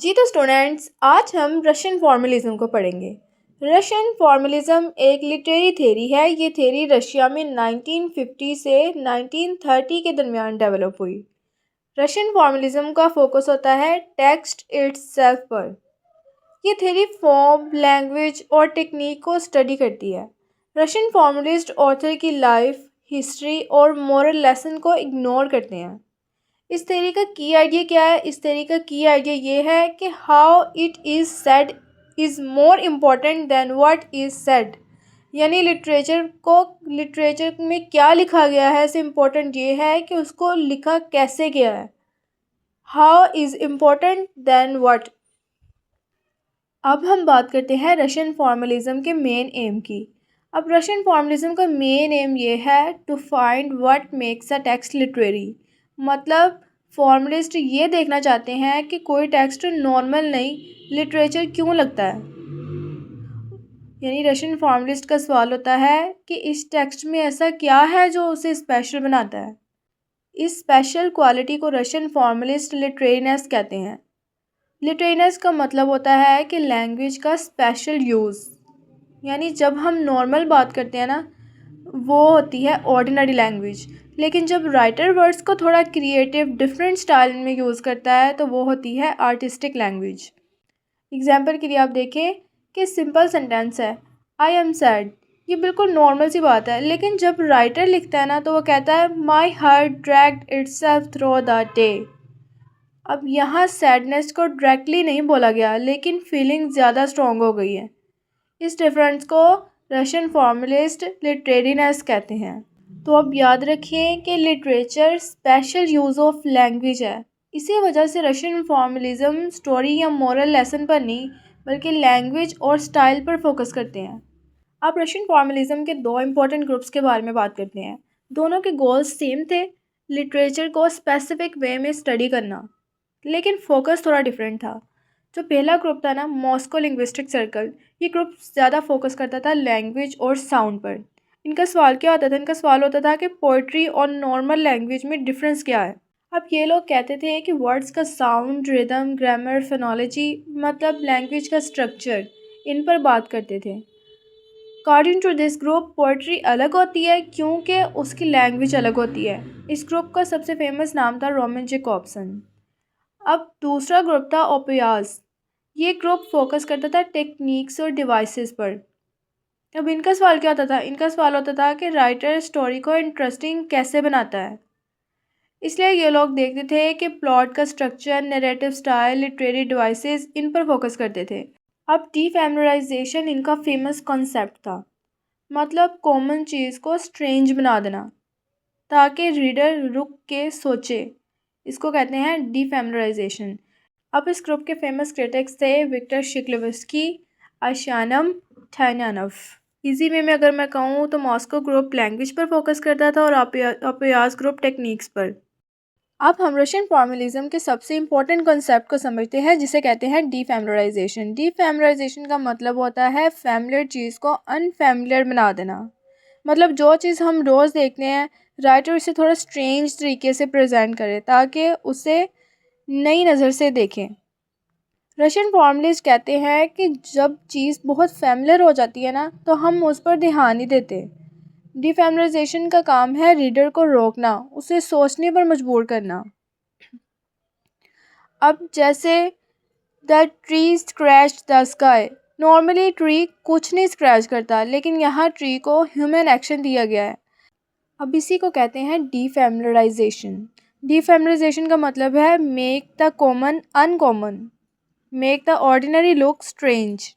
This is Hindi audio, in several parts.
जी तो स्टूडेंट्स, आज हम रशियन फॉर्मलिज्म को पढ़ेंगे। रशियन फॉर्मलिज्म एक लिटरेरी थेरी है। ये थेरी रशिया में 1950 से 1930 के दरमियान डेवलप हुई। रशियन फॉर्मलिज्म का फोकस होता है टेक्स्ट इट्सेल्फ पर। ये थेरी फॉर्म, लैंग्वेज और टेक्निक को स्टडी करती है। रशियन फॉर्मलिस्ट ऑथर की लाइफ, हिस्ट्री और मोरल लेसन को इग्नोर करते हैं। इस थ्योरी का की आइडिया क्या है? इस थ्योरी का की आइडिया ये है कि how it is said is more important then what is said. यानी लिटरेचर में क्या लिखा गया है इससे इम्पोर्टेंट ये है कि उसको लिखा कैसे गया है। How is important then what. अब हम बात करते हैं रशियन फॉर्मलिज्म के मेन एम की। अब रशियन फॉर्मलिज्म का मेन एम ये है to find what makes a text literary. मतलब फॉर्मलिस्ट ये देखना चाहते हैं कि कोई टेक्स्ट नॉर्मल नहीं, लिटरेचर क्यों लगता है। यानी रशियन फॉर्मलिस्ट का सवाल होता है कि इस टेक्स्ट में ऐसा क्या है जो उसे स्पेशल बनाता है। इस स्पेशल क्वालिटी को रशियन फॉर्मलिस्ट लिटरेरीनेस कहते हैं। लिटरेरीनेस का मतलब होता है कि लैंग्वेज का स्पेशल यूज़। यानी जब हम नॉर्मल बात करते हैं ना, वो होती है ऑर्डिनरी लैंग्वेज, लेकिन जब राइटर वर्ड्स को थोड़ा क्रिएटिव डिफरेंट स्टाइल में यूज़ करता है तो वो होती है आर्टिस्टिक लैंग्वेज। एग्जाम्पल के लिए आप देखें कि सिंपल सेंटेंस है आई एम सैड। ये बिल्कुल नॉर्मल सी बात है, लेकिन जब राइटर लिखता है ना तो वो कहता है my heart dragged itself through the day. अब यहाँ सैडनेस को डायरेक्टली नहीं बोला गया, लेकिन फीलिंग ज़्यादा स्ट्रॉन्ग हो गई है। इस डिफरेंस को रशियन फॉर्मलिस्ट लिटरेरीनेस कहते हैं। तो अब याद रखिए कि literature special use of language है। इसी वजह से रशियन फॉर्मलिज्म स्टोरी या मोरल लेसन पर नहीं बल्कि लैंग्वेज और स्टाइल पर फोकस करते हैं। अब रशियन फॉर्मलिज्म के दो इम्पोर्टेंट ग्रुप्स के बारे में बात करते हैं। दोनों के गोल्स सेम थे, लिटरेचर को स्पेसिफिक वे में स्टडी करना, लेकिन फोकस थोड़ा डिफरेंट था। जो पहला ग्रुप था ना, मॉस्को लिंग्विस्टिक सर्कल, ये ग्रुप ज़्यादा फोकस करता था लैंग्वेज और साउंड पर। इनका सवाल क्या होता था? इनका सवाल होता था कि पोइट्री और नॉर्मल लैंग्वेज में डिफरेंस क्या है। अब ये लोग कहते थे कि वर्ड्स का साउंड, रिदम, ग्रामर, फोनोलॉजी मतलब लैंग्वेज का स्ट्रक्चर, इन पर बात करते थे। According to this group poetry अलग होती है क्योंकि उसकी लैंग्वेज अलग होती है। इस ग्रुप का सबसे फेमस नाम था रोमन जैकॉब्सन। अब दूसरा ग्रुप था ओपियाज। ये ग्रुप फोकस करता था टेक्निक्स और डिवाइसेस पर। अब इनका सवाल क्या होता था? इनका सवाल होता था कि राइटर स्टोरी को इंटरेस्टिंग कैसे बनाता है। इसलिए ये लोग देखते थे कि प्लॉट का structure, narrative style, literary devices, इन पर फोकस करते थे। अब डीफेमराइजेशन इनका फेमस कॉन्सेप्ट था। मतलब कॉमन चीज़ को स्ट्रेंज बना देना ताकि रीडर रुक के सोचे। इसको कहते हैं डीफेमराइजेशन। अब इस ग्रुप के फेमस क्रिटिक्स थे विक्टर शिकलोवस्की, आशानम थैन्यानोव। इजी वे में अगर मैं कहूँ तो मॉस्को ग्रुप लैंग्वेज पर फोकस करता था और अपियास ग्रुप टेक्निक्स पर। अब हम रशियन फॉर्मलिज्म के सबसे इम्पोर्टेंट कॉन्सेप्ट को समझते हैं जिसे कहते हैं डीफेमराइजेशन। डीफेमराइजेशन का मतलब होता है फैमिलियर चीज़ को अनफैमिलियर बना देना। मतलब जो चीज़ हम रोज़ देखते हैं, राइटर उसे थोड़ा स्ट्रेंज तरीके से प्रेजेंट करे ताकि उसे नई नज़र से देखें। रशियन फॉर्मलिस्ट कहते हैं कि जब चीज़ बहुत फैमिलियर हो जाती है ना तो हम उस पर ध्यान नहीं देते। डिफेमराइजेशन का काम है रीडर को रोकना, उसे सोचने पर मजबूर करना। अब जैसे the tree scratch the sky. Normally tree कुछ नहीं स्क्रैच करता, लेकिन यहाँ ट्री को ह्यूमन एक्शन दिया गया है। अब इसी को कहते हैं डीफेमराइजेशन। डीफेमराइजेशन का मतलब है make the common uncommon, make the ordinary look strange.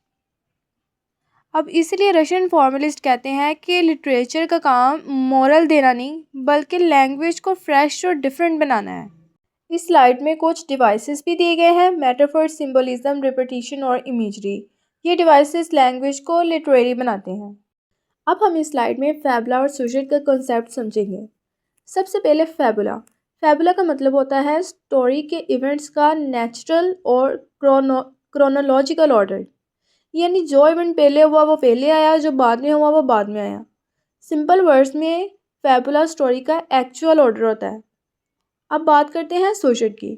अब इसलिए रशियन फॉर्मलिस्ट कहते हैं कि लिटरेचर का काम मोरल देना नहीं बल्कि लैंग्वेज को फ्रेश और डिफरेंट बनाना है। इस स्लाइड में कुछ डिवाइसेस भी दिए गए हैं, मेटाफर, सिंबलिज्म, रिपीटिशन और इमेजरी। ये डिवाइसेस लैंग्वेज को लिटरेरी बनाते हैं। अब हम इस स्लाइड में फैबुला और सुजेट का कॉन्सेप्ट समझेंगे। सबसे पहले फैबुला। फैबुला का मतलब होता है स्टोरी के इवेंट्स का नेचुरल और क्रोनोलॉजिकल ऑर्डर। यानी जो इवेंट पहले हुआ वो पहले आया, जो बाद में हुआ वो बाद में आया। सिंपल वर्ड्स में फैबुला स्टोरी का एक्चुअल ऑर्डर होता है। अब बात करते हैं सुजेट की।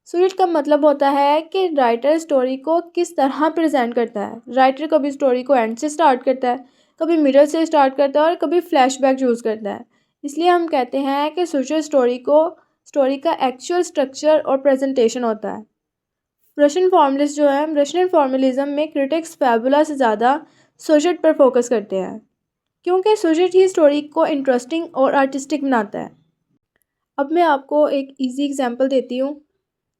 सुजेट का मतलब होता है कि राइटर स्टोरी को किस तरह प्रेजेंट करता है। राइटर कभी स्टोरी को एंड से स्टार्ट करता है, कभी मिडल से स्टार्ट करता है और कभी फ्लैशबैक यूज़ करता है। इसलिए हम कहते हैं कि सुजेट स्टोरी का एक्चुअल स्ट्रक्चर और प्रेजेंटेशन होता है। रशियन फॉर्मलिज्म में क्रिटिक्स फैबुला से ज़्यादा सुजेट पर फोकस करते हैं, क्योंकि सुजेट ही स्टोरी को इंटरेस्टिंग और आर्टिस्टिक बनाता है। अब मैं आपको एक इजी एग्जांपल देती हूँ।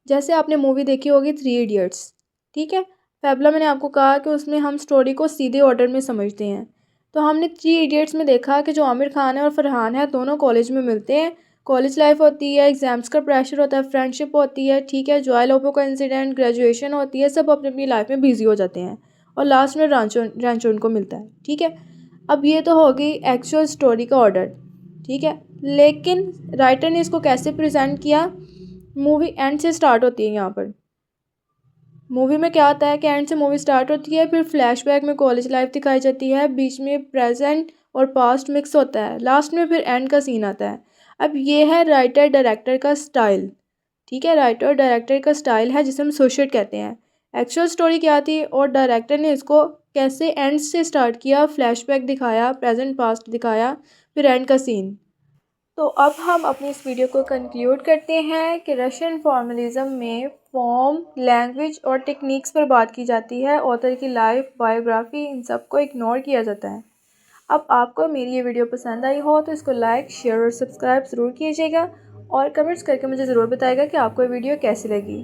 जैसे आपने मूवी देखी होगी 3 इडियट्स, ठीक है। फैबुला मैंने आपको कहा कि उसमें हम स्टोरी को सीधे ऑर्डर में समझते हैं। तो हमने 3 इडियट्स में देखा कि जो आमिर खान है और फरहान है दोनों कॉलेज में मिलते हैं। कॉलेज लाइफ होती है, एग्जाम्स का प्रेशर होता है, फ्रेंडशिप होती है, ठीक है, जॉय लोपो का इंसिडेंट, ग्रेजुएशन होती है, सब अपनी अपनी लाइफ में बिजी हो जाते हैं और लास्ट में रांचो उनको मिलता है, ठीक है। अब ये तो होगी एक्चुअल स्टोरी का ऑर्डर, ठीक है। लेकिन राइटर ने इसको कैसे प्रेजेंट किया? मूवी एंड से स्टार्ट होती है। यहाँ पर मूवी में क्या होता है कि एंड से मूवी स्टार्ट होती है, फिर फ्लैशबैक में कॉलेज लाइफ दिखाई जाती है, बीच में प्रेजेंट और पास्ट मिक्स होता है, लास्ट में फिर एंड का सीन आता है। अब ये है राइटर डायरेक्टर का स्टाइल, ठीक है। राइटर और डायरेक्टर का स्टाइल है जिसे हम सोशेट कहते हैं। एक्चुअल स्टोरी क्या थी और डायरेक्टर ने इसको कैसे एंड से स्टार्ट किया, फ्लैशबैक दिखाया, प्रेजेंट पास्ट दिखाया, फिर एंड का सीन। तो अब हम अपनी इस वीडियो को कंक्लूड करते हैं कि रशियन फॉर्मलिज्म में फॉर्म, लैंग्वेज और टेक्निक्स पर बात की जाती है। ऑथर की लाइफ, बायोग्राफी, इन सब को इग्नोर किया जाता है। अब आपको मेरी ये वीडियो पसंद आई हो तो इसको लाइक, शेयर और सब्सक्राइब ज़रूर कीजिएगा और कमेंट्स करके मुझे ज़रूर बताइएगा कि आपको ये वीडियो कैसी लगी।